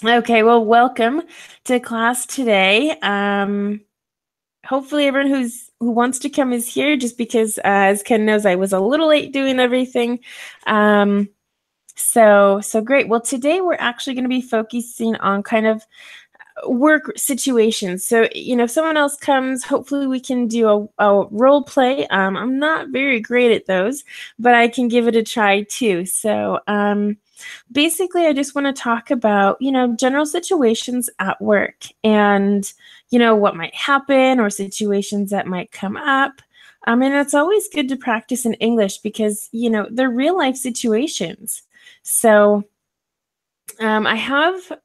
Okay, well, welcome to class today. Hopefully everyone who wants to come is here just because, as Ken knows, I was a little late doing everything. So great. Well, today we're actually going to be focusing on kind of work situations. So, if someone else comes, hopefully we can do a role play. I'm not very great at those, but I can give it a try too. So, basically, I just want to talk about, general situations at work and, what might happen or situations that might come up. And it's always good to practice in English because, they're real life situations. So I have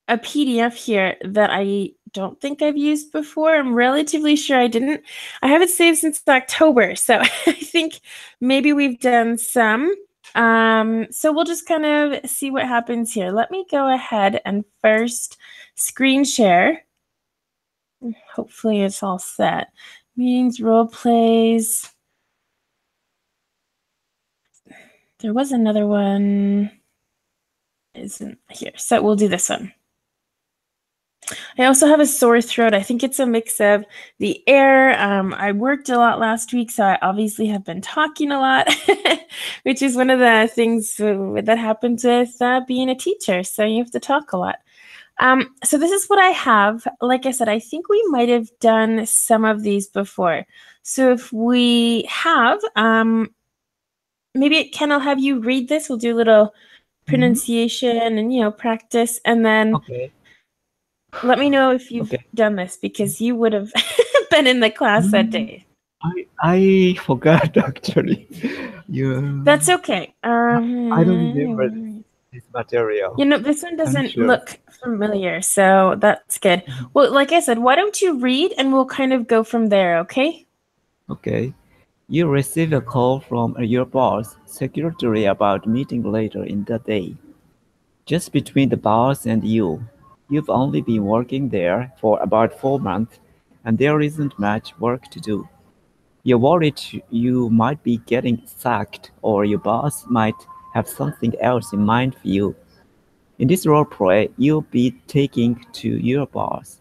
a PDF here that I don't think I've used before. I'm relatively sure I didn't. I have it saved since October, so I think maybe we've done some. So we'll just kind of see what happens here. Let me go ahead and first screen share. Hopefully it's all set. Meetings, role plays. There was another one. Isn't here. So we'll do this one. I also have a sore throat. I think it's a mix of the air. I worked a lot last week, so I obviously have been talking a lot, which is one of the things that happens with being a teacher. So you have to talk a lot. So this is what I have. Like I said, I think we might have done some of these before. So if we have, maybe Ken, I'll have you read this. We'll do a little pronunciation and, practice. And then Okay. let me know if you've done this because you would have been in the class that day. I forgot actually. That's okay. I don't remember this material. This one I'm not doesn't sure. look familiar, so that's good. Well, like I said, why don't you read and we'll kind of go from there, okay? Okay. You receive a call from your boss, secretary about meeting later in the day. Just between the boss and you. You've only been working there for about 4 months, and there isn't much work to do. You're worried you might be getting sacked or your boss might have something else in mind for you. In this role play, you'll be taking to your boss.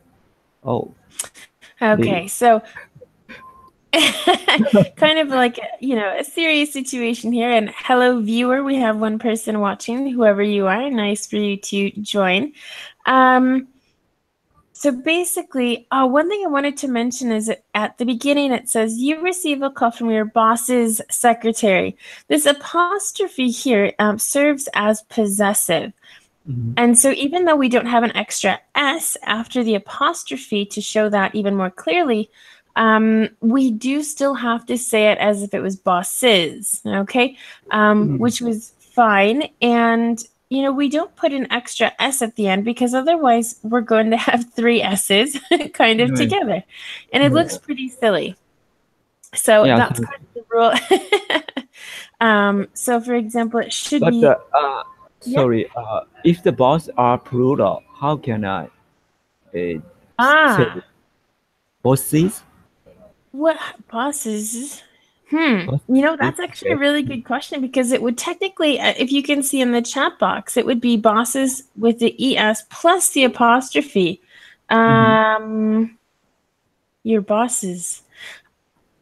Oh, really? Okay, so kind of like, a serious situation here. And hello, viewer. We have one person watching, whoever you are. Nice for you to join. So basically, one thing I wanted to mention is at the beginning, it says you receive a call from your boss's secretary. This apostrophe here serves as possessive. And so even though we don't have an extra S after the apostrophe to show that even more clearly, we do still have to say it as if it was bosses, okay? Which was fine. And we don't put an extra S at the end because otherwise we're going to have three S's kind of Right. together. And it looks pretty silly. So Yeah, that's kind of the rule. So for example, it should but be, yeah. sorry, if the boss are plural, how can I say Ah, bosses? what bosses? Bosses, That's actually a okay. really good question because it would technically, if you can see in the chat box, it would be bosses with the ES plus the apostrophe. Your bosses.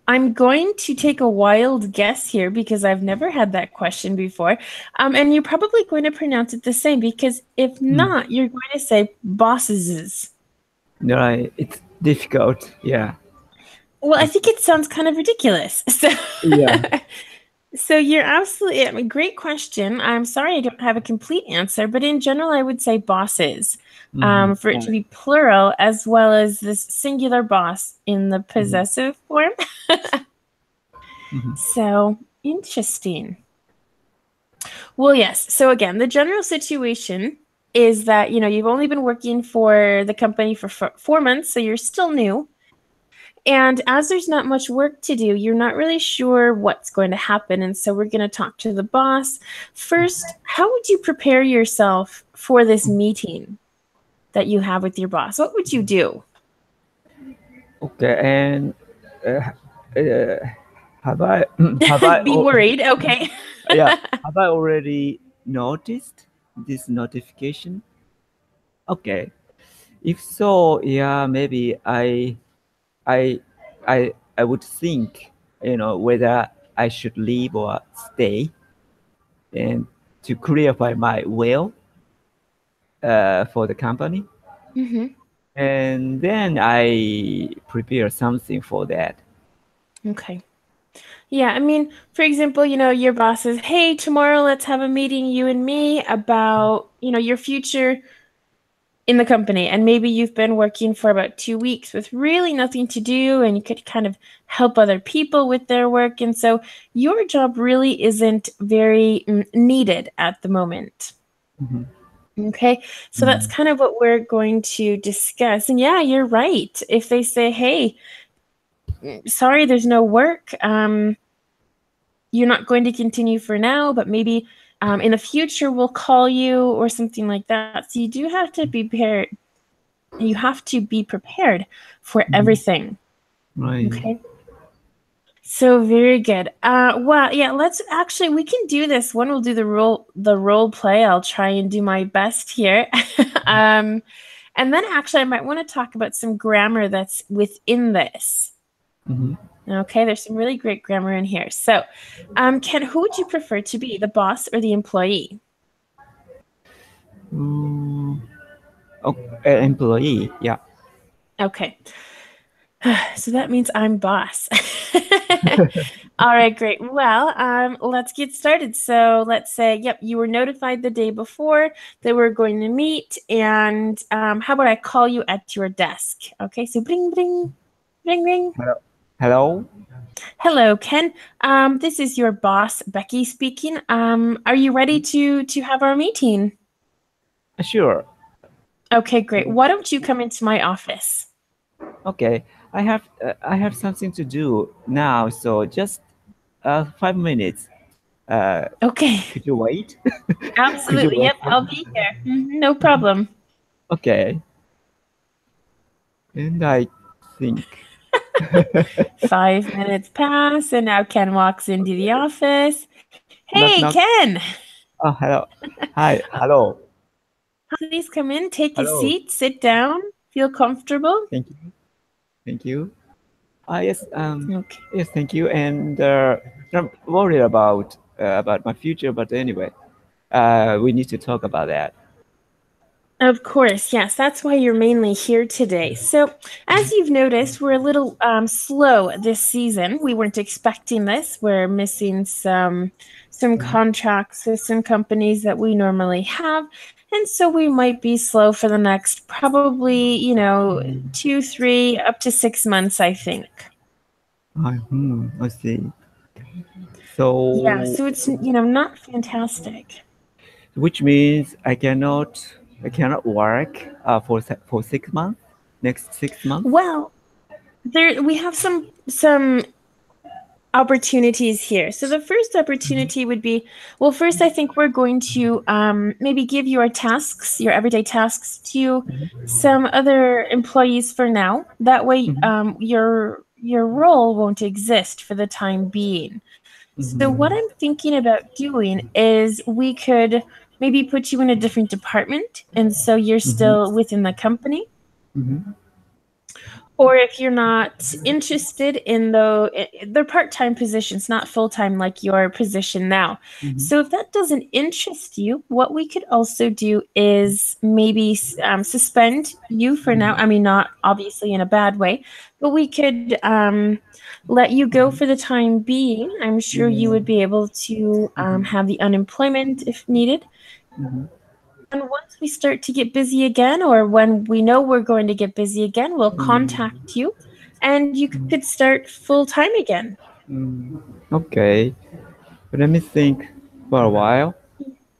I'm going to take a wild guess here because I've never had that question before. And you're probably going to pronounce it the same because if not, you're going to say bosses. Right, it's difficult. Yeah. Well, I think it sounds kind of ridiculous. So Yeah. So you're absolutely, great question. I'm sorry I don't have a complete answer, but in general, I would say bosses, for it to Right. be plural, as well as this singular boss in the possessive form. So interesting. Well, yes. So again, the general situation is that, you've only been working for the company for 4 months, so you're still new. And as there's not much work to do, you're not really sure what's going to happen. And so we're going to talk to the boss. First, how would you prepare yourself for this meeting that you have with your boss? What would you do? Okay, and uh, uh, have I have I Be worried. Okay. yeah, have I already noticed this notification? Okay. If so, yeah, maybe I I would think, whether I should leave or stay, and to clarify my will for the company, Mm-hmm. and then I prepare something for that. Okay. Yeah, I mean, for example, your boss says, "Hey, tomorrow let's have a meeting, you and me, about, your future in the company." And maybe you've been working for about 2 weeks with really nothing to do, and you could kind of help other people with their work. And so your job really isn't very needed at the moment. Mhm. Okay, so that's Mm. kind of what we're going to discuss. And yeah, you're right. If they say, "Hey, sorry, there's no work. You're not going to continue for now, but maybe in the future we'll call you," or something like that. So you do have to be prepared. You have to be prepared for Mhm. everything. Right. Okay. So very good. Well, yeah, we can do this one. We'll do the role play. I'll try and do my best here. um, and then actually I might want to talk about some grammar that's within this. Mhm. Okay, there's some really great grammar in here. So, Ken, who would you prefer to be, the boss or the employee? Mm, oh, employee. Yeah. Okay, so that means I'm boss. All right, great. Well, let's get started. So let's say, yep, you were notified the day before that we're going to meet, and how about I call you at your desk? Okay, so bring, bring, ring, ring. Hello. Hello. Hello, Ken. This is your boss, Becky, speaking. Are you ready to have our meeting? Sure. Okay, great. Why don't you come into my office? Okay. I have something to do now, so just 5 minutes. Uh, Okay, could you wait? Could you absolutely. wait Yep, for I'll me? be here. No problem. Okay. And I think. 5 minutes pass, and now Ken walks into the office. Knock Hey, knock. Ken, Oh, hello. Hi. Hello. please come in, take a Hello. seat, sit down, feel comfortable. Thank you. Thank you. Yes. Okay. Yes. Thank you. And I'm worried about my future, but anyway, we need to talk about that. Of course, yes, that's why you're mainly here today. So, as you've noticed, we're a little slow this season. We weren't expecting this. We're missing some contracts with some companies that we normally have, and so we might be slow for the next probably 2, 3, up to 6 months, I think. I see. Yeah, So, so it's not fantastic. which means I cannot work for 6 months. Next 6 months. Well, there we have some opportunities here. So the first opportunity would be, well, first I think we're going to maybe give your tasks, your everyday tasks, to some other employees for now. That way, Mhm. your role won't exist for the time being. So what Mhm. I'm thinking about doing is we could maybe put you in a different department, and so you're Mhm. still within the company. Mhm. Or if you're not interested in they're part-time positions, not full-time like your position now. Mhm. So if that doesn't interest you, what we could also do is maybe suspend you for now. I mean, not obviously in a bad way, but we could let you go for the time being. I'm sure you would be able to have the unemployment if needed. Mhm. And once we start to get busy again, or when we know we're going to get busy again, we'll Mhm. contact you and you could start full time again. Mm. Okay. Let me think for a while.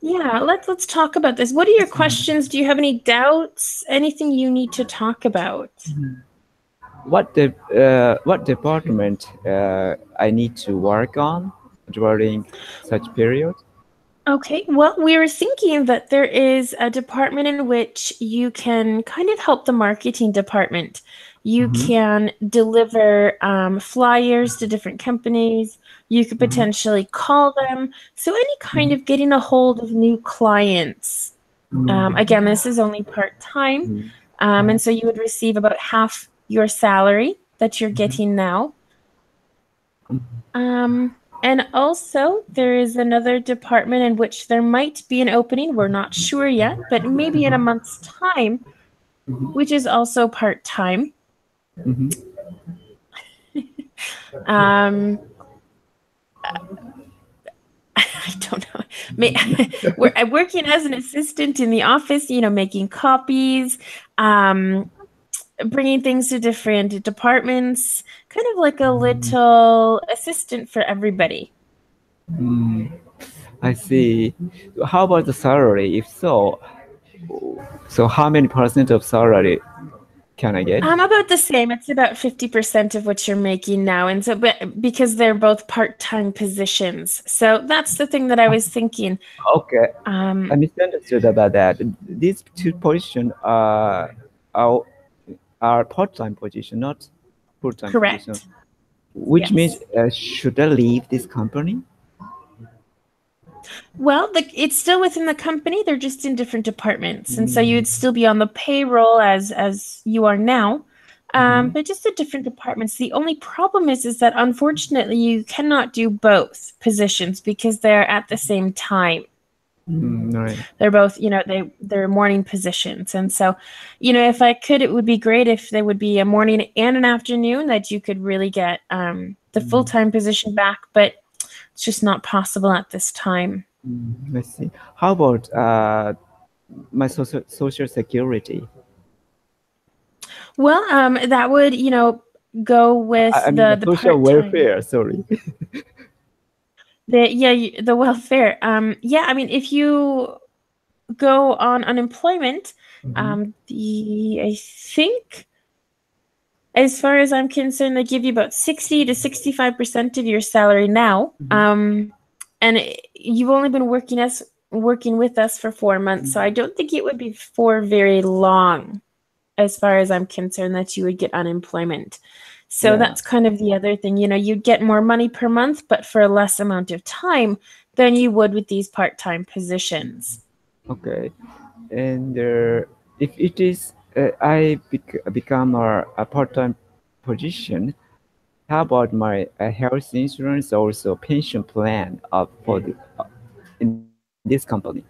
Yeah, let's talk about this. What are your questions? Do you have any doubts? Anything you need to talk about? What department I need to work on during such period? Okay, well, we were thinking that there is a department in which you can kind of help the marketing department. You Mhm. can deliver flyers to different companies. You could Mhm. potentially call them. So, any kind Mhm. of getting a hold of new clients. Again, this is only part-time, and so you would receive about half your salary that you're getting now. And also, there is another department in which there might be an opening. We're not sure yet, but maybe in a month's time, which is also part-time. I don't know. I'm working as an assistant in the office, making copies, bringing things to different departments, kind of like a little assistant for everybody. I see. How about the salary? If so, how many percent of salary can I get? About the same. It's about 50% of what you're making now. And so, but because they're both part-time positions. So that's the thing that I was thinking. Okay. I misunderstood about that. These two positions are part-time position, not full-time Correct. position. Which Yes. means should I leave this company? Well, it's still within the company. They're just in different departments. And so you would still be on the payroll as you are now, but just at different departments. The only problem is that unfortunately you cannot do both positions because they're at the same time. Right. They're both, they're morning positions. And so, if I could, it would be great if there would be a morning and an afternoon that you could really get the full-time position back, but it's just not possible at this time. I see. How about my social security? Well, that would, go with the social welfare. Sorry. The welfare. Yeah, I mean, if you go on unemployment, I think, as far as I'm concerned, they give you about 60 to 65% of your salary now. And you've only been working with us for 4 months, so I don't think it would be for very long, as far as I'm concerned, that you would get unemployment. So that's kind of the other thing. You'd get more money per month, but for a less amount of time than you would with these part-time positions. Okay. And if it is I become a part-time position, how about my health insurance, also pension plan for in this company?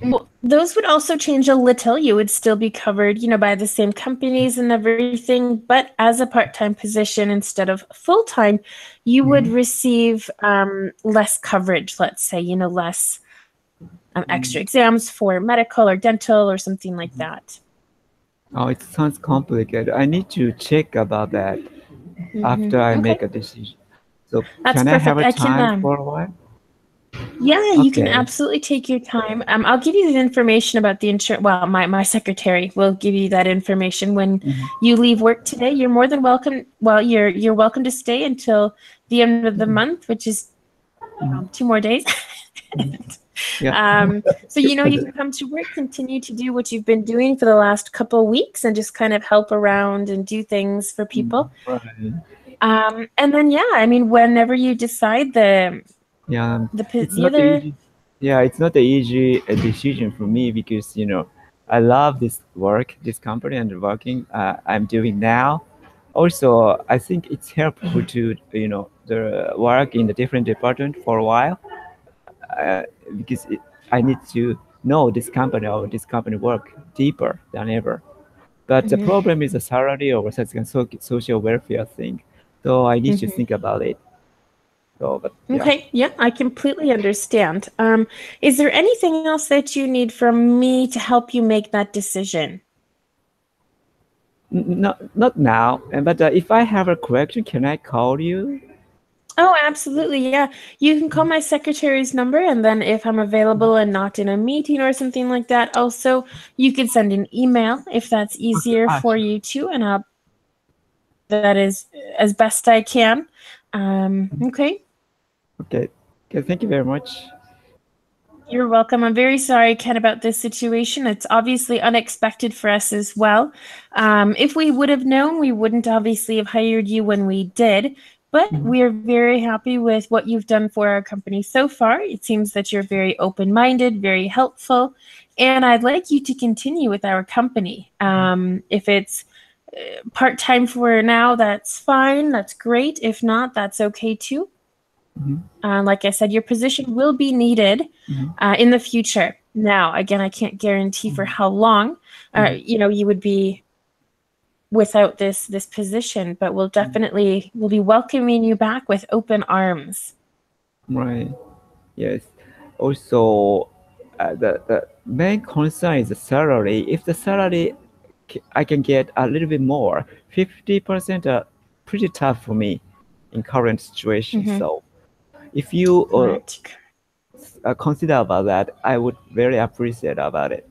Well, those would also change a little. You would still be covered, by the same companies and everything, but as a part-time position instead of full-time, you would receive less coverage, let's say, less extra exams for medical or dental or something like that. Oh, it sounds complicated. I need to check about that after I make a decision. So That's can perfect. I have a time for a while? Yeah, you can absolutely take your time. I'll give you the information about the insurance. Well, my secretary will give you that information when you leave work today. You're more than welcome. Well, you're welcome to stay until the end of the month, which is 2 more days. So you can come to work, continue to do what you've been doing for the last couple of weeks, and just kind of help around and do things for people. And then I mean, whenever you decide it's not easy. Yeah, it's not an easy decision for me because I love this company and working I'm doing now. Also, I think it's helpful to the work in the different department for a while because I need to know this company or this company work deeper than ever. But the problem is the salary or social welfare thing. So I need to think about it. So, but, Okay, yeah, I completely understand. Is there anything else that you need from me to help you make that decision? Not now. But if I have a question, can I call you? Oh, absolutely. Yeah. You can call my secretary's number, and then if I'm available and not in a meeting or something like that, also you could send an email if that's easier for you too, and I'll that is as best I can. Okay. Okay. Thank you very much. You're welcome. I'm very sorry, Ken, about this situation. It's obviously unexpected for us as well. If we would have known, we wouldn't obviously have hired you when we did. But we are very happy with what you've done for our company so far. It seems that you're very open-minded, very helpful, and I'd like you to continue with our company. If it's part-time for now, that's fine. That's great. If not, that's okay too. Like I said, your position will be needed in the future. Now, again, I can't guarantee for how long, you would be without this position, but we'll be welcoming you back with open arms. Right. Yes. Also, the main concern is the salary. If the salary I can get a little bit more, 50% are pretty tough for me in current situation. So if you consider about that, I would very appreciate about it.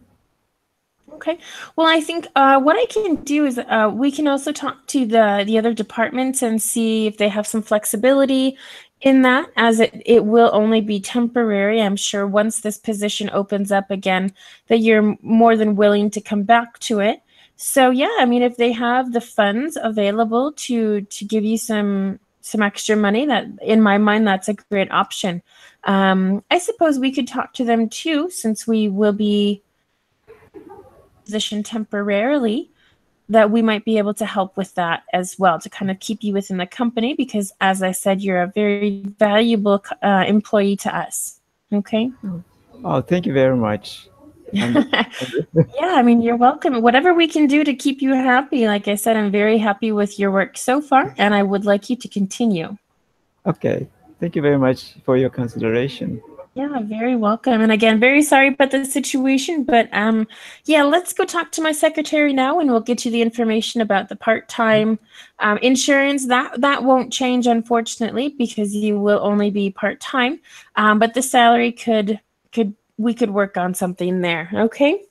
Okay. Well, I think what I can do is we can also talk to the other departments and see if they have some flexibility in that, as it will only be temporary. I'm sure once this position opens up again, that you're more than willing to come back to it. So yeah, I mean, if they have the funds available to give you some extra money, that in my mind, that's a great option. I suppose we could talk to them too, since we will be position temporarily, that we might be able to help with that as well, to kind of keep you within the company, because as I said, you're a very valuable employee to us. Okay. Oh, thank you very much. Yeah, I mean, you're welcome. Whatever we can do to keep you happy. Like I said, I'm very happy with your work so far, and I would like you to continue. Okay. Thank you very much for your consideration. Yeah, very welcome. And again, very sorry about the situation, but yeah, let's go talk to my secretary now, and we'll get you the information about the part-time insurance. That won't change, unfortunately, because you will only be part-time. But the salary we could work on something there. Okay.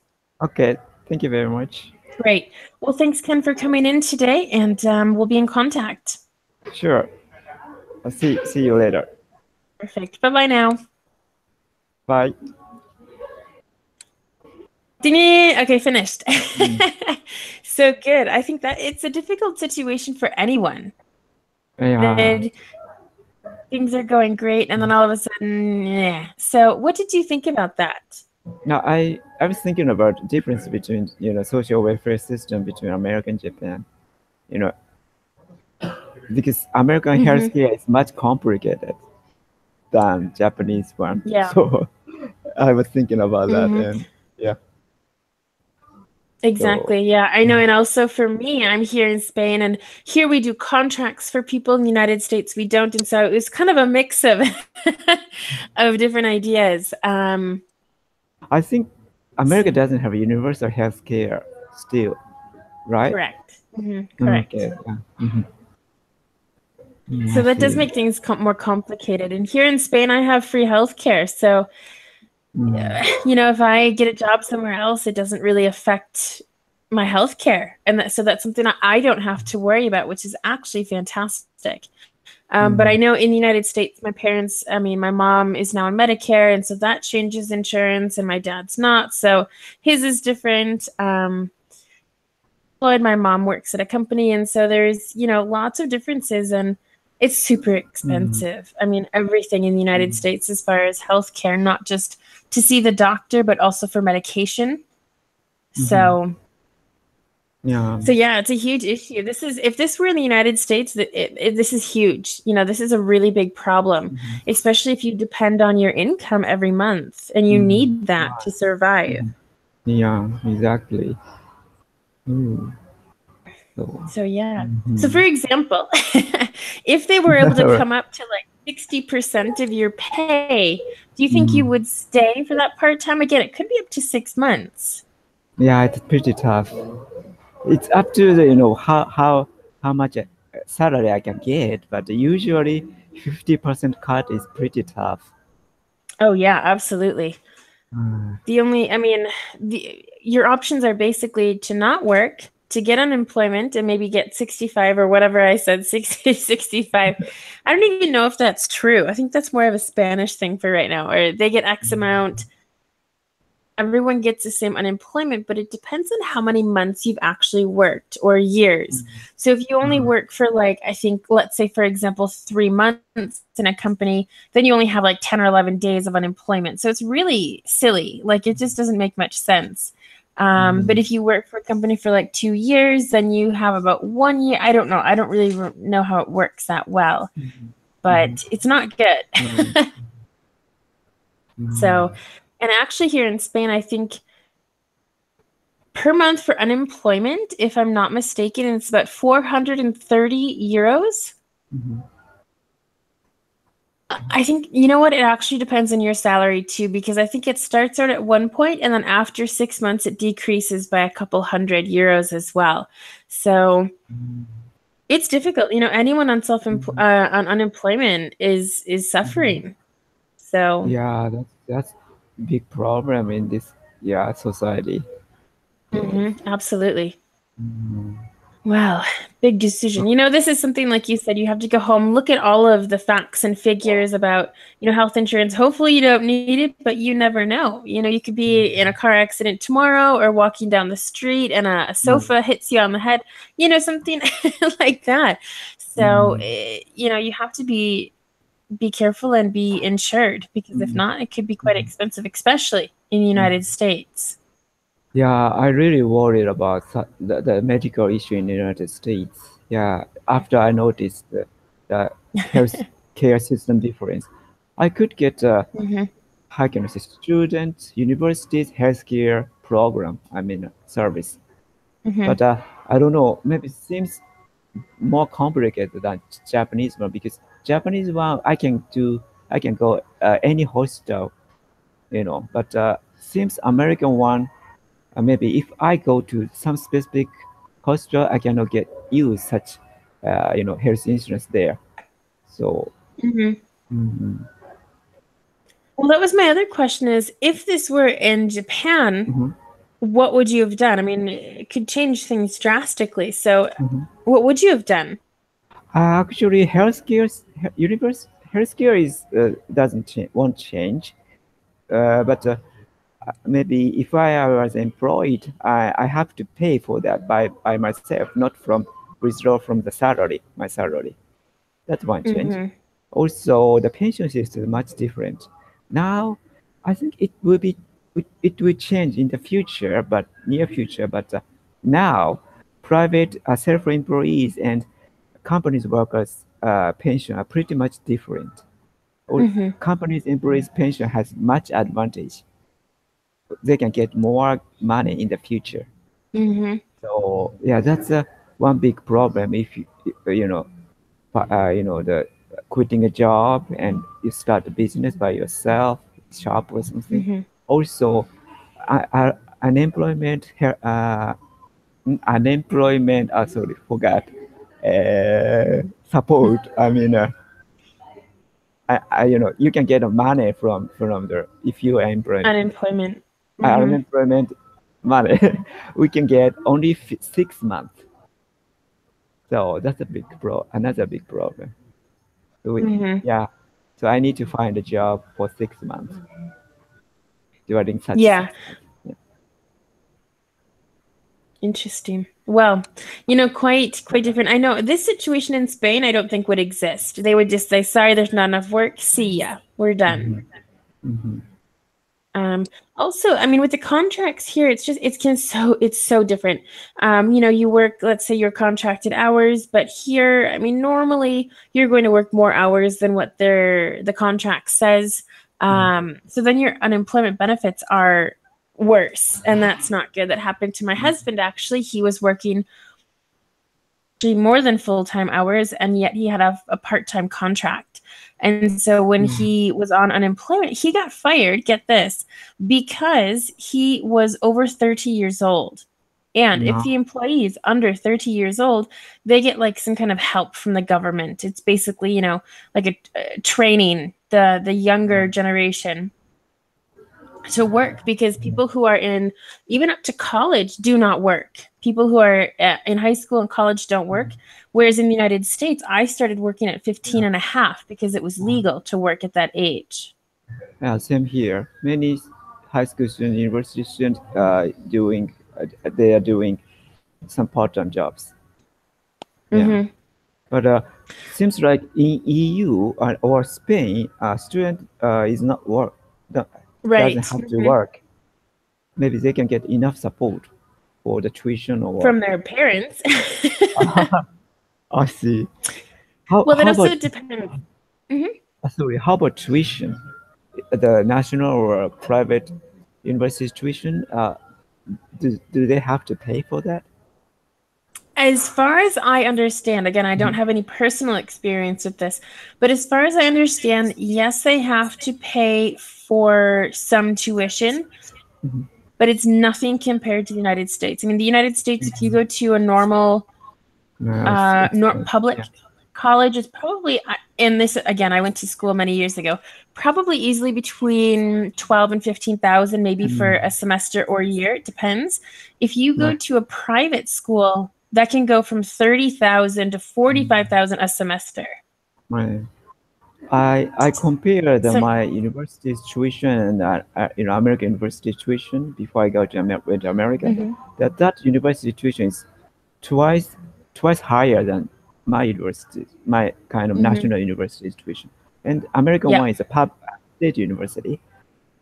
Okay. Thank you very much. Great. Well, thanks, Ken, for coming in today, and we'll be in contact. Sure. I'll see you later. Perfect. Bye-bye now. Bye. Okay, finished. So good. I think that it's a difficult situation for anyone. Yeah. Things are going great, and then all of a sudden, yeah. So what did you think about that? Now, I was thinking about the difference between, social welfare system between America and Japan. Because American healthcare is much complicated than Japanese one. Yeah. So I was thinking about that, and yeah. Exactly. Yeah, I know. And also for me, I'm here in Spain, and here we do contracts for people. In the United States, we don't. And so it was kind of a mix of of different ideas. I think America doesn't have universal health care still, right? Correct. Correct. Okay. Yeah. So that does make things more complicated. And here in Spain, I have free healthcare. So, if I get a job somewhere else, it doesn't really affect my healthcare. And so that's something I don't have to worry about, which is actually fantastic. But I know in the United States, my mom is now on Medicare, and so that changes insurance, and my dad's not. So his is different. My mom works at a company, and so there's, lots of differences, and it's super expensive. I mean, everything in the United States as far as healthcare, not just to see the doctor, but also for medication. So yeah, it's a huge issue. If this were in the United States, this is huge. This is a really big problem, especially if you depend on your income every month, and you need that to survive. Yeah, exactly. So yeah. So for example, if they were able to come up to like 60% of your pay, do you think you would stay for that part-time? Again, it could be up to 6 months. Yeah, it's pretty tough. It's up to the how much salary I can get, but usually 50% cut is pretty tough. Oh yeah, absolutely. Your options are basically to not work, to get unemployment, and maybe get 65 or whatever I said, 60, 65. I don't even know if that's true. I think that's more of a Spanish thing for right now, or they get X amount. everyone gets the same unemployment, but it depends on how many months you've actually worked or years. So if you only work for like, I think, let's say, for example, 3 months in a company, then you only have like 10 or 11 days of unemployment. So it's really silly. Like it just doesn't make much sense. But if you work for a company for like 2 years, then you have about 1 year. I don't know. I don't really know how it works that well, but it's not good. So, and actually here in Spain, I think per month for unemployment, if I'm not mistaken, it's about 430 euros. I think, you know what, it actually depends on your salary too, because I think it starts out at one point and then after 6 months it decreases by a couple hundred euros as well. So it's difficult. You know, anyone on on unemployment is suffering. So Yeah, that's big problem in this society. absolutely. Wow, big decision. You know, this is something like you said, you have to go home, look at all of the facts and figures about, you know, health insurance. Hopefully you don't need it, but you never know. You know, you could be in a car accident tomorrow or walking down the street and a sofa hits you on the head, you know, something like that. So, you know, you have to be careful and be insured because if not, it could be quite expensive, especially in the United States. Yeah, I really worried about the medical issue in the United States. Yeah, after I noticed the health care system difference, I could get a how can I say student universities healthcare program. I mean service, but I don't know. Maybe it seems more complicated than Japanese one because Japanese one I can go any hospital, you know. But seems American one maybe if I go to some specific hospital, I cannot get use such health insurance there. So mhm, Well, that was my other question is if this were in Japan, mhm, what would you have done? I mean, it could change things drastically. So, mhm. what would you have done? Actually, healthcare is won't change. But maybe if I was employed, I have to pay for that by myself, not from withdraw from the salary, my salary. That's one change. Also, the pension system is much different. Now, I think it will change in the future, but near future. But now, private self-employees and companies workers pension are pretty much different. Or companies employees pension has much advantage. They can get more money in the future. So yeah, that's one big problem if you know the quitting a job and you start a business by yourself, shop or something. Also, unemployment, unemployment. Sorry, forgot. Support. I mean, you can get money from the if you are employed. Unemployment. Unemployment money. We can get only 6 months. So that's a another big problem. So yeah. So I need to find a job for 6 months during such Yeah, 6 months. Yeah. interesting. Well, you know, quite different. I know this situation in Spain, I don't think would exist. They would just say, "Sorry, there's not enough work. See ya. We're done." Mhm. Also, I mean, with the contracts here, it's so different. You know, you work, let's say your contracted hours, but here, I mean, normally you're going to work more hours than what the contract says. So then your unemployment benefits are worse, and that's not good. That happened to my husband, actually. He was working more than full-time hours, and yet he had a part-time contract. And so when he was on unemployment, he got fired, get this, because he was over 30 years old. And if No. the employee is under 30 years old, they get like some kind of help from the government. It's basically, you know, like a training the younger generation to work because people who are in even up to college do not work. People who are in high school and college don't work. Whereas in the United States, I started working at 15 and a half because it was legal to work at that age. Yeah, same here. Many high school student, university student doing they are doing some part-time jobs. Yeah, but seems like in EU or Spain, a student is not work doesn't Right. have to work. Maybe they can get enough support for the tuition or. From their parents. I see. How Well, that how also about depends. sorry? How about tuition? The national or private university tuition? Do they have to pay for that? As far as I understand, again, I don't have any personal experience with this, but as far as I understand, yes, they have to pay for some tuition, but it's nothing compared to the United States. I mean, the United States, if you go to a normal No, public yeah. college, is probably, and this, again, I went to school many years ago, probably easily between 12 and 15,000, maybe for a semester or year, it depends. If you go to a private school, that can go from 30,000 to 45,000 a semester. Right. I compared So, my university's tuition and American university tuition before I go to went to America. That university tuition is twice higher than my university, my kind of national university tuition. And American yeah, one is a state university.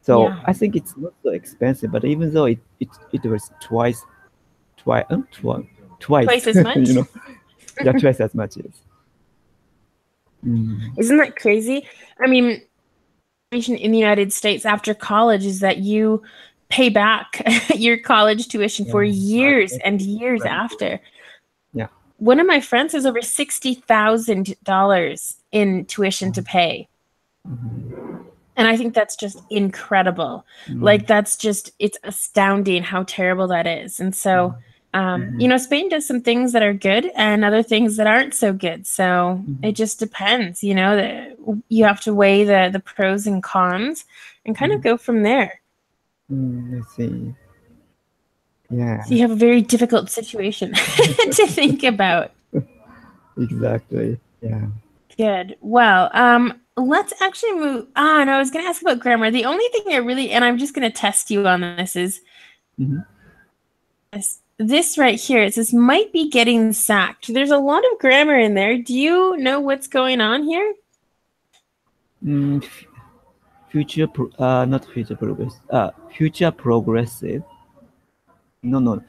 So yeah, I think it's not so expensive, but even though it was twice, twice as much. Yeah, twice as much. Yes. Isn't that crazy? I mean, in the United States after college is that you pay back your college tuition for years and years after. Yeah. One of my friends has over $60,000 in tuition to pay. And I think that's just incredible. Like, it's astounding how terrible that is. And so, Spain does some things that are good and other things that aren't so good. So it just depends, you have to weigh the pros and cons and kind of go from there. I see. Yeah. So you have a very difficult situation to think about. Exactly. Yeah. Good. Well, let's actually move on. I was going to ask about grammar. The only thing and I'm just going to test you on this is this right here. It says might be getting sacked. There's a lot of grammar in there. Do you know what's going on here? Not future progress. Future progressive. No.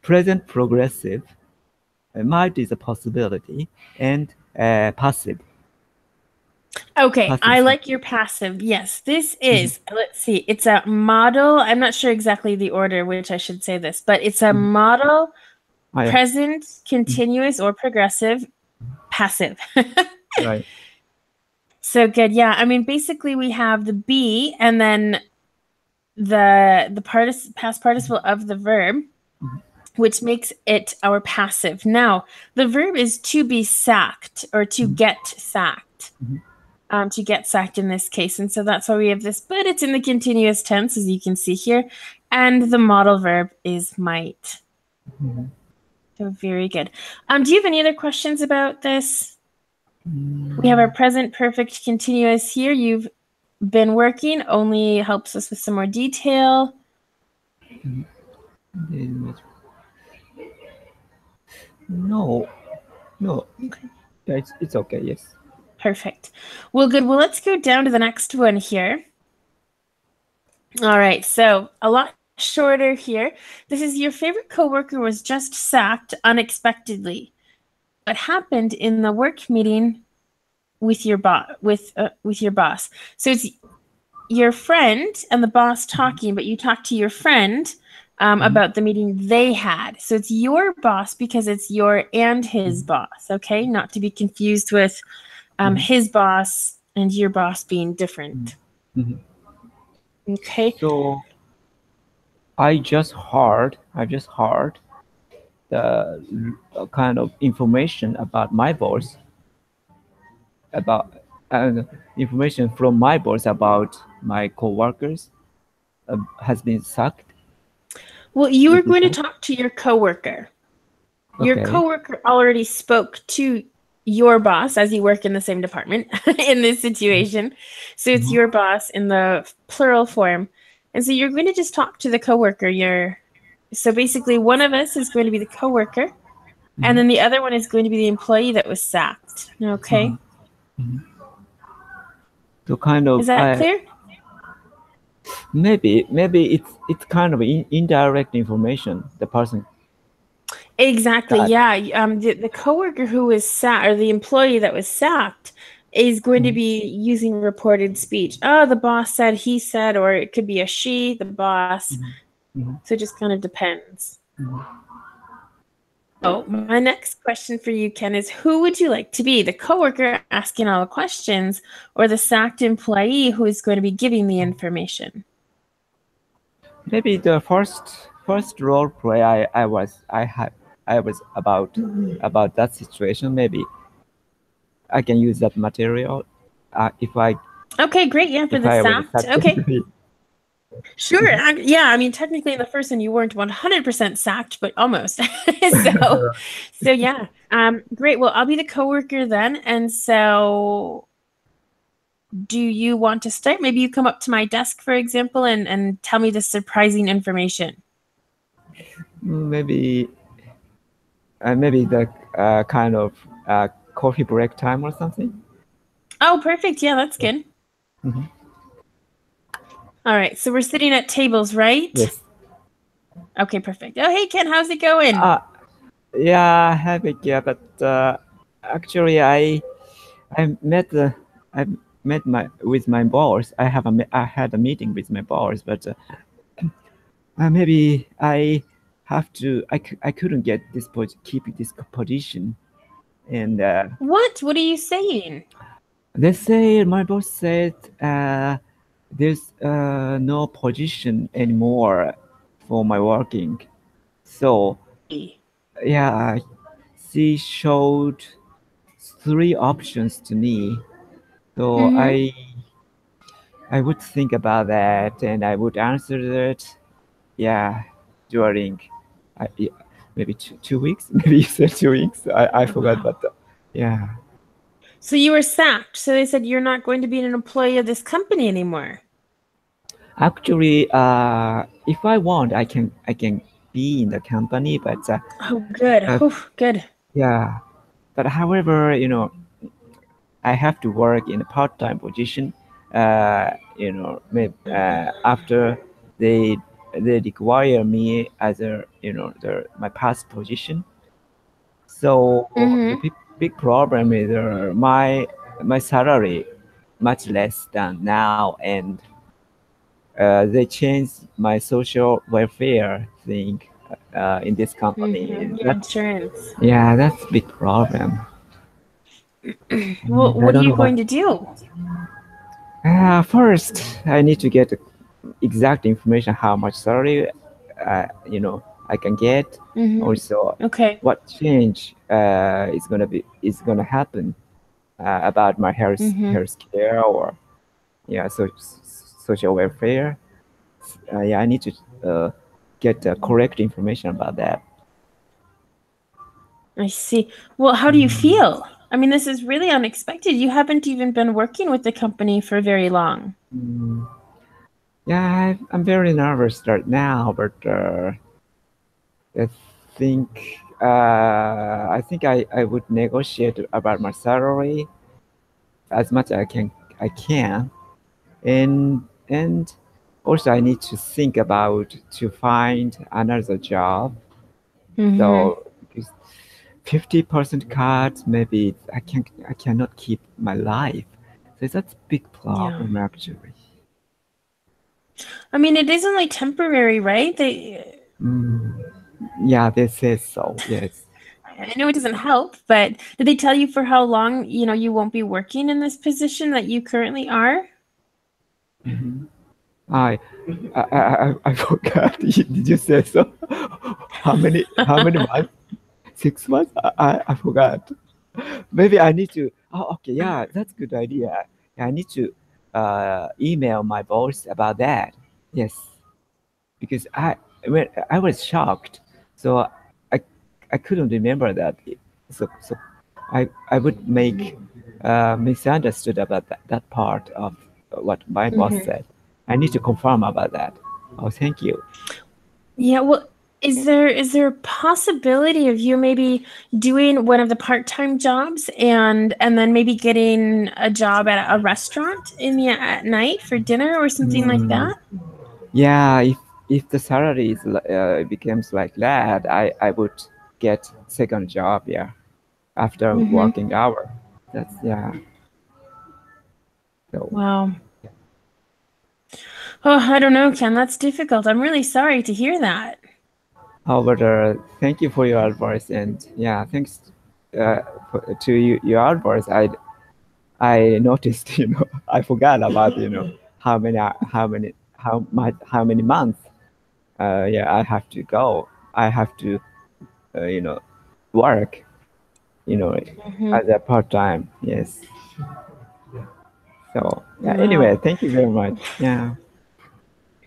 Present progressive. Might is a possibility, and passive. Okay, Passive. I like your passive. Yes, this is, let's see, it's a model. I'm not sure exactly the order which I should say this, but it's a model, present, continuous, or progressive, passive. Right. So good. Yeah, I mean, basically we have the be and then the past participle of the verb, which makes it our passive. Now, the verb is to be sacked or to get sacked. To get sacked in this case. And so that's why we have this, but it's in the continuous tense, as you can see here. And the modal verb is might. So very good. Do you have any other questions about this? We have our present perfect continuous here. You've been working, only helps us with some more detail. No. Okay. Yeah, it's okay. Yes. Perfect. Well, good. Well, let's go down to the next one here. All right. So a lot shorter here. This is your favorite coworker was just sacked unexpectedly. What happened in the work meeting with your boss? So it's your friend and the boss talking, but you talk to your friend about the meeting they had. So it's your boss because it's your and his boss. Okay, not to be confused with his boss and your boss being different. Okay. So I just heard the kind of information about my boss information from my boss about my coworkers has been sucked. Well, you were going to talk to your coworker. Your coworker already spoke to your boss, as you work in the same department in this situation. So it's your boss in the plural form. And so you're going to just talk to the coworker. So basically one of us is going to be the coworker, and then the other one is going to be the employee that was sacked. Okay? So kind Is of, that clear? maybe it's kind of indirect information the person Exactly. got. Yeah. The coworker who was sacked, or the employee that was sacked, is going to be using reported speech. Oh, the boss said, he said, or it could be a she, the boss. So it just kind of depends. Oh, my next question for you, Ken, is who would you like to be? The coworker asking all the questions, or the sacked employee who is going to be giving the information? Maybe the first role play I was about that situation. Maybe I can use that material if I Okay, great. Yeah, for the was sacked. Okay. sacked. Sure. Yeah, I mean, technically in the first one you weren't 100% sacked, but almost. So yeah. Great. Well, I'll be the coworker then. And so do you want to start? Maybe you come up to my desk, for example, and tell me the surprising information. Maybe the kind of coffee break time or something. Oh, perfect. Yeah, that's good. All right. So we're sitting at tables, right? Yes. Okay, perfect. Oh, hey, Ken, how's it going? Yeah, happy. Yeah, but actually, I met with my boss. I had a meeting with my boss, but maybe I have to. I couldn't get keep this position, and What? What are you saying? they say my boss said there's no position anymore for my working. So yeah, she showed 3 options to me. So I would think about that and I would answer it. Yeah, during yeah, maybe 2 weeks. Maybe you said 2 weeks. I forgot, but yeah. So you were sacked. So they said you're not going to be an employee of this company anymore. Actually, if I want, I can be in the company, but Oh, good. Good. yeah. But however, I have to work in a part-time position. Maybe, after they require me as a my past position. So the big problem is my salary much less than now, and they changed my social welfare thing in this company. Your insurance. Yeah, that's a big problem. Well, I what are don't you know what. going to do? First, I need to get exact information how much salary, I can get. Also, Okay. what change is gonna happen about my health care or yeah, social welfare. Yeah, I need to get correct information about that. I see. Well, how do you feel? I mean, this is really unexpected. You haven't even been working with the company for very long. Mm, yeah, I'm very nervous right now, but I think I think I would negotiate about my salary as much I can, and and also I need to think about to find another job. So because 50% cut, maybe I cannot keep my life. So that's a big Yeah. problem actually. I mean, it is only temporary, right? Mm, yeah, they say so. Yes. I know it doesn't help, but did they tell you for how long, you won't be working in this position that you currently are? Mhm. I, I forgot. Did you say so? How many months? 6 months? I forgot. Maybe I need to. Oh, okay. Yeah, that's a good idea. I need to email my boss about that. Yes, because I was shocked, so I I couldn't remember that. So I would make misunderstood about that part of what my boss said. I need to confirm about that. Oh, thank you. Yeah, well, is there a possibility of you maybe doing one of the part-time jobs and then maybe getting a job at a restaurant at night for dinner or something like Mm, that? yeah, if the salary becomes like that, I would get second job. Yeah, after Mm-hmm. working hour. That's yeah. So, Wow. Oh, I don't know, Ken. That's difficult. I'm really sorry to hear that. but thank you for your advice, and yeah, thanks uh, to you, your advice. I noticed, I forgot about, how many months, yeah, I have to go. I have to, uh, you know, work, you know, Mm-hmm. as a part time. Yes. So yeah. Wow. Anyway, thank you very much. Yeah.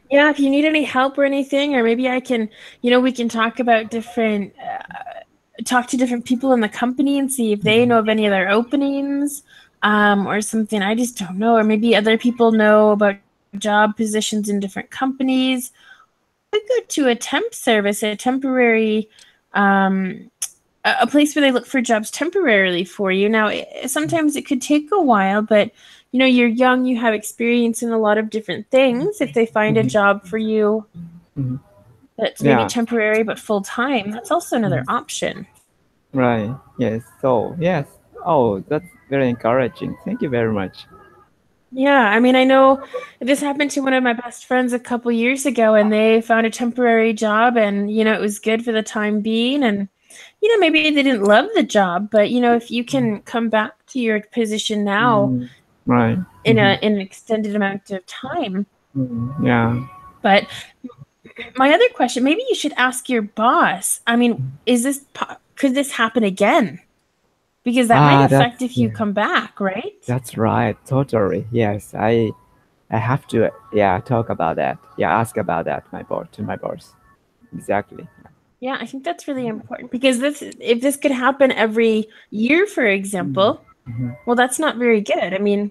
Yeah, if you need any help or anything, or maybe I can, we can talk about talk to different people in the company and see if they know of any other openings, or something. I just don't know. Or maybe other people know about job positions in different companies. I go to a temp service, a temporary, a place where they look for jobs temporarily for you. Now, sometimes it could take a while, but you're young, you have experience in a lot of different things. If they find a Mhm, job for you mhm. that's maybe Yeah. temporary but full time, that's also another Mhm. option. Right. Yes. So yes. Oh, that's very encouraging. Thank you very much. Yeah, I mean, I know this happened to one of my best friends a couple years ago, and they found a temporary job, and it was good for the time being. And maybe they didn't love the job, but if you can come back to your position now Mm, right. in an extended amount of time. Yeah. But my other question, maybe you should ask your boss. I mean, could this happen again? Because that might Ah, affect if you come back, right? that's right. Totally. Yes. I have to, yeah, talk about that. Yeah, ask about that to my boss. Exactly. Yeah, I think that's really important because if this could happen every year, for example, Mhm. well, that's not very good. I mean,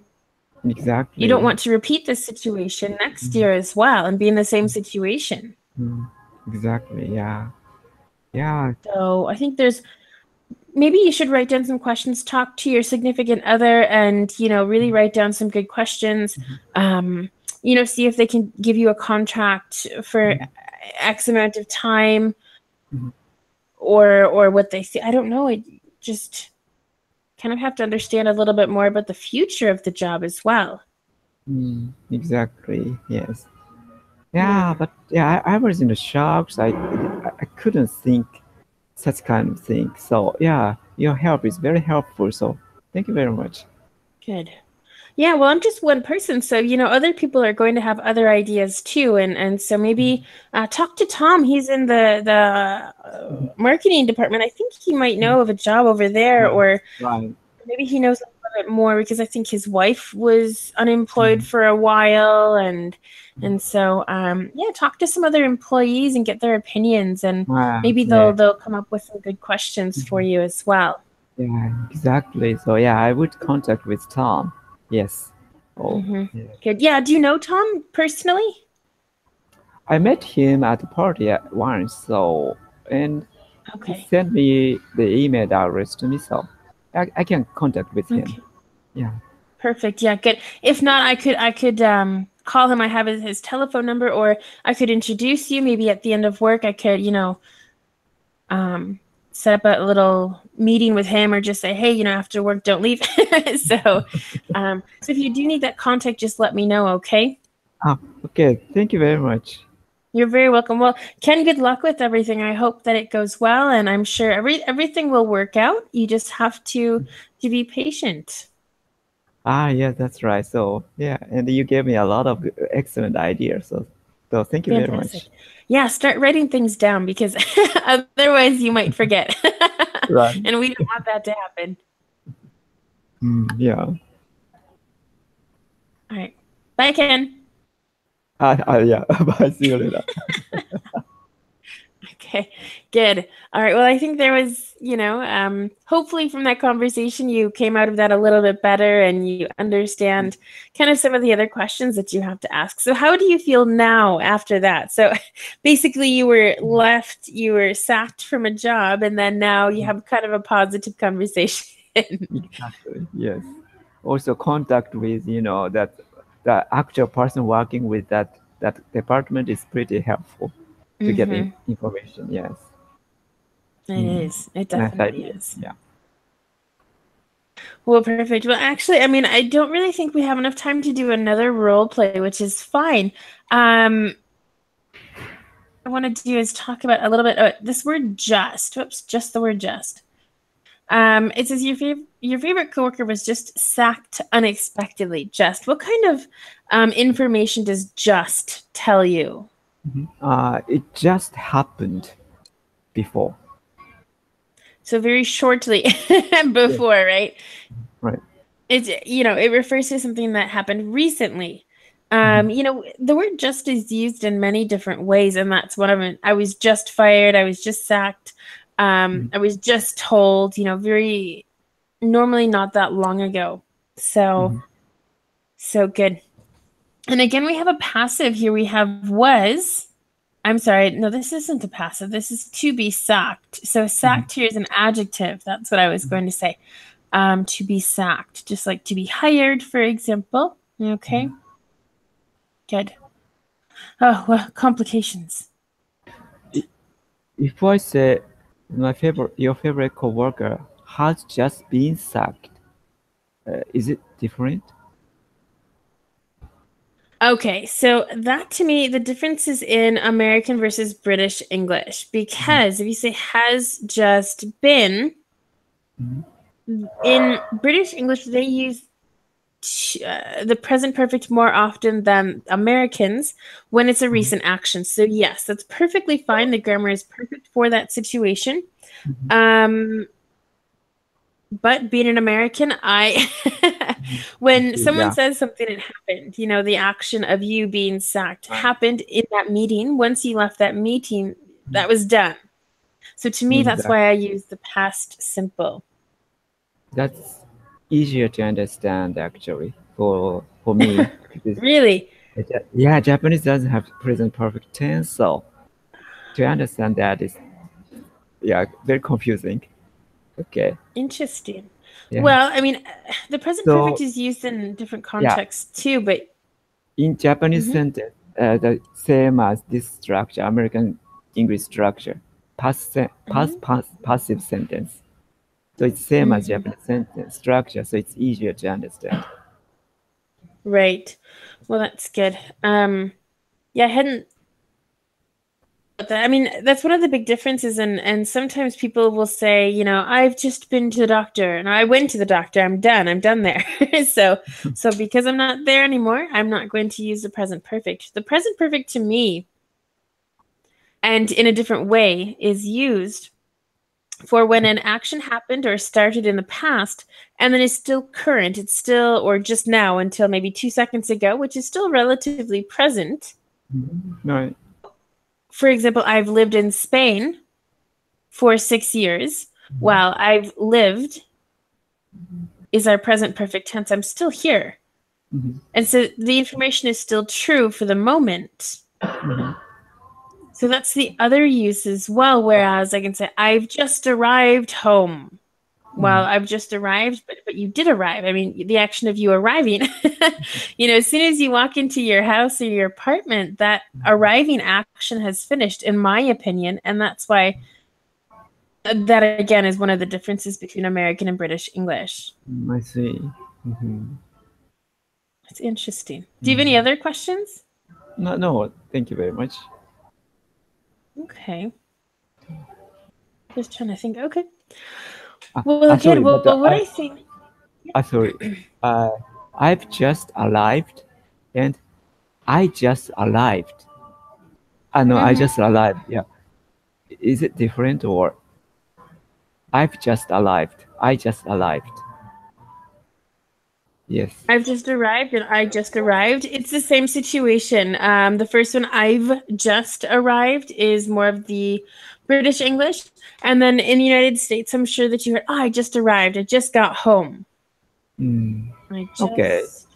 you don't Exactly. want to repeat this situation next year as well and be in the same situation. Mm, exactly. Yeah. Yeah. So I think maybe you should write down some questions, talk to your significant other, and really write down some good questions. Um, see if they can give you a contract for X amount of time, Mhm. or what they see. I don't know. I just kind of have to understand a little bit more about the future of the job as well. Exactly. Yes. Yeah. Yeah. But yeah, I was in the shocks. I couldn't think such kind of thing. So yeah, your help is very helpful. So thank you very much. Good. Yeah, well, I'm just one person, so other people are going to have other ideas too, and so maybe talk to Tom. He's in the marketing department. I think he might know of a job over there, or Right. maybe he knows a little bit more because I think his wife was unemployed for a while, and so yeah, talk to some other employees and get their opinions, and maybe they'll Yeah. they'll come up with some good questions for you as well. Yeah, exactly. So yeah, I would contact with Tom. Yes. Oh, Hmm. yeah. Good. Yeah. Do you know Tom personally? I met him at a party at once. So and he Okay. sent me the email address to me. So I can contact with him. Okay. Yeah. Perfect. Yeah, good. If not, I could call him. I have his telephone number, or I could introduce you. Maybe at the end of work, I could, um, set up a little meeting with him, or just say, hey, after work, don't leave. So if you do need that contact, just let me know. Okay. Ah, okay. Thank you very much. You're very welcome. Well, Ken, good luck with everything. I hope that it goes well, and I'm sure everything will work out. You just have to be patient. Ah, yeah, that's right. So yeah, and you gave me a lot of excellent ideas. So thank you very Fantastic. much. Yeah, start writing things down because otherwise you might forget. Right. And we don't want that to happen. Yeah. All right. Bye, Ken. Yeah. Bye. See you later. Okay. Okay, good. All right. Well, I think there was, hopefully from that conversation, you came out of that a little bit better and you understand kind of some of the other questions that you have to ask. So how do you feel now after that? So basically you were sacked from a job, and then now you have kind of a positive conversation. Exactly. Yes. Also, contact with that the actual person working with that department is pretty helpful to get information. Yes. It is. It Nice definitely idea. is. Yeah. Well, perfect. Well, actually, I mean, I don't really think we have enough time to do another role play, which is fine. I want to do is talk about a little bit this word just. Whoops, just the word just. It says your favorite coworker was just sacked unexpectedly. Just what kind of information does just tell you? It just happened before. So very shortly before, right? Right. It's it refers to something that happened recently. The word just is used in many different ways, and that's one of them. I was just fired, I was just sacked, I was just told, very normally not that long ago. So good. And again, we have a passive here. We have was. I'm sorry. No, this isn't a passive. This is to be sacked. So sacked here is an adjective. That's what I was going to say. To be sacked, just like to be hired, for example. Okay. Good. Oh, well, complications. If I say your favorite coworker has just been sacked, is it different? Okay, so that to me, the difference is in American versus British English, because if you say has just been, in British English, they use the present perfect more often than Americans when it's a recent action. So yes, that's perfectly fine. The grammar is perfect for that situation. But being an American, when someone says something that happened, the action of you being sacked happened in that meeting. Once you left that meeting, that was done. So to me, that's why I use the past simple. That's easier to understand actually for me. Really? Yeah, Japanese doesn't have present perfect tense, so to understand that is very confusing. Okay. Interesting. Yeah. Well, I mean, the present So perfect is used in different contexts too, but in Japanese sentence, the same as this structure, American English structure, passive sentence. So it's same as Japanese sentence structure, so it's easier to understand. Right. Well, that's good. Yeah, I hadn't. I mean, that's one of the big differences, and sometimes people will say, I've just been to the doctor, and I went to the doctor. I'm done there. so because I'm not there anymore, I'm not going to use the present perfect. The present perfect to me, and in a different way, is used for when an action happened or started in the past and then is still current. It's still, or just now until maybe 2 seconds ago, which is still relatively present. Right. For example, I've lived in Spain for 6 years. While I've lived is our present perfect tense. I'm still here. And so the information is still true for the moment. So that's the other use as well. Whereas I can say, I've just arrived home. Well, I've just arrived, but you did arrive. I mean, the action of you arriving, as soon as you walk into your house or your apartment, that arriving action has finished, in my opinion. And that's why that, again, is one of the differences between American and British English. I see. It's interesting. Do you have any other questions? No, thank you very much. Okay. Just trying to think. Okay. Well, sorry, good. Well, what I think. Sorry. I've just arrived, and I just arrived. No, I just arrived. Yeah. Is it different or I've just arrived? I just arrived. Yes. I've just arrived and I just arrived. It's the same situation. The first one, I've just arrived, is more of the British English. And then in the United States, I'm sure that you heard, oh, I just arrived. I just got home. I Okay. just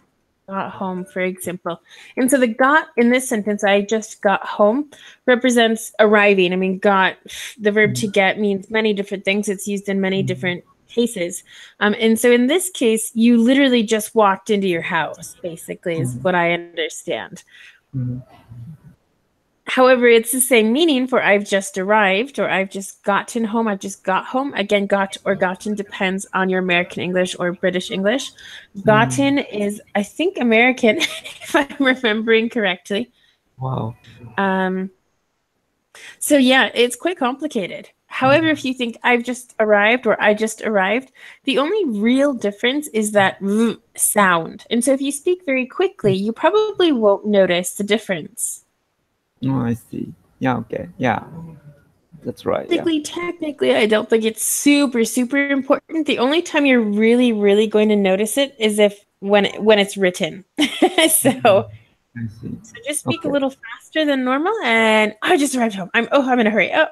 got home, for example. And so the got in this sentence, I just got home, represents arriving. I mean, got, the verb to get means many different things. It's used in many different cases. And so in this case, you literally just walked into your house, basically, is what I understand. However, it's the same meaning for I've just arrived or I've just gotten home. I've just got home. Again, got or gotten depends on your American English or British English. Gotten is, I think, American, if I'm remembering correctly. Wow. So yeah, it's quite complicated. However, if you think I've just arrived or I just arrived, the only real difference is that v sound. And so if you speak very quickly, you probably won't notice the difference. Oh, I see. Yeah, okay. Yeah. That's right. Yeah. Technically, I don't think it's super, super important. The only time you're really, really going to notice it is if when it's written. So I see. just speak a Okay. little faster than normal, and I just arrived home. I'm in a hurry. Oh.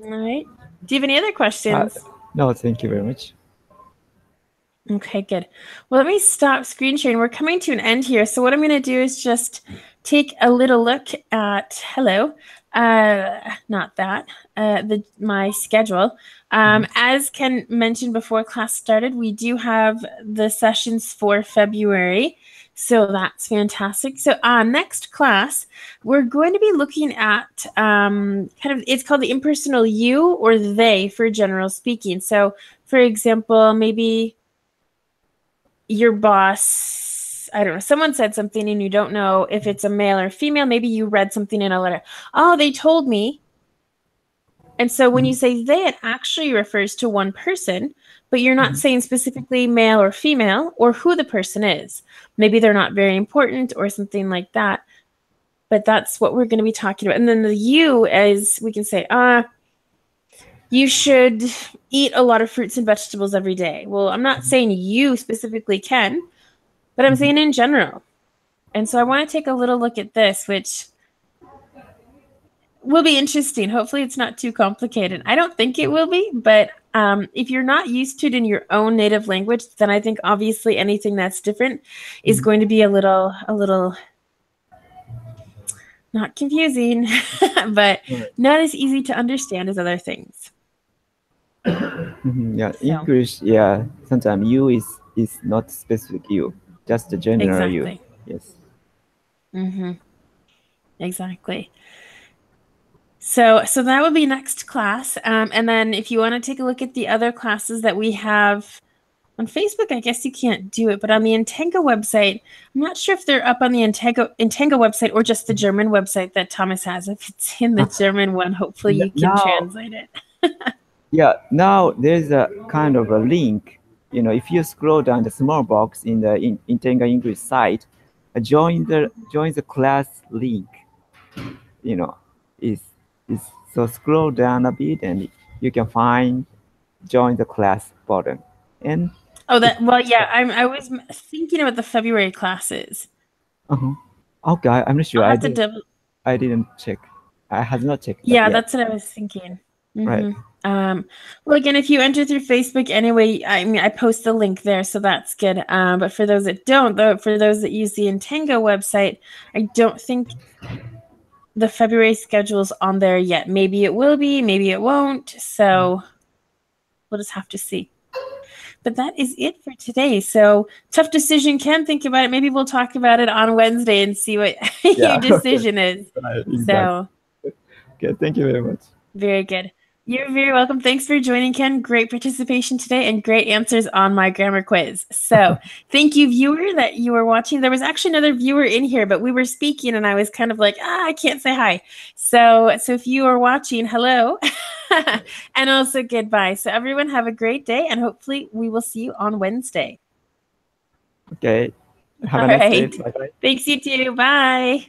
All right. Do you have any other questions? No, thank you very much. Okay, good. Well, let me stop screen sharing. We're coming to an end here. So what I'm going to do is just take a little look at, hello, not that, my schedule. As Ken mentioned before class started, we do have the sessions for February. So that's fantastic. So next class, we're going to be looking at it's called the impersonal you or they for general speaking. So for example, maybe your boss, I don't know, someone said something and you don't know if it's a male or female. Maybe you read something in a letter. Oh, they told me. And so when you say they, it actually refers to one person, but you're not saying specifically male or female or who the person is. Maybe they're not very important or something like that. But that's what we're going to be talking about. And then the you is, we can say, you should eat a lot of fruits and vegetables every day. Well, I'm not saying you specifically can, but I'm saying in general. And so I want to take a little look at this, which will be interesting. Hopefully it's not too complicated. I don't think it will be, but if you're not used to it in your own native language, then I think obviously anything that's different is going to be a little not confusing, but not as easy to understand as other things. Yeah, English, yeah, sometimes you is not specific you, just the general you. Yes. Exactly. So that would be next class. And then if you want to take a look at the other classes that we have on Facebook, I guess you can't do it, but on the Intenga website, I'm not sure if they're up on the Intenga website or just the German website that Thomas has. If it's in the German one, hopefully you can translate it. Yeah, now there's a kind of a link. You know, if you scroll down the small box in the Intenga English site, join the class link. You know, is so scroll down a bit and you can find join the class button. And I was thinking about the February classes. Okay, I'm not sure. I'll have to I didn't check. I have not checked. Yeah, that's what I was thinking. Right. Well, again, if you enter through Facebook anyway, I mean, I post the link there, so that's good. But for those that don't, though, for those that use the Intenga website, I don't think the February schedule's on there yet. Maybe it will be, maybe it won't. So we'll just have to see. But that is it for today. So tough decision. Ken, think about it. Maybe we'll talk about it on Wednesday and see what your decision is. Exactly. So okay, thank you very much. Very good. You're very welcome. Thanks for joining, Ken. Great participation today and great answers on my grammar quiz. So thank you, viewer, that you were watching. There was actually another viewer in here, but we were speaking and I was kind of like, I can't say hi. So if you are watching, hello, and also goodbye. So everyone have a great day and hopefully we will see you on Wednesday. Okay. Have a nice day. Bye-bye. Thanks, you too. Bye.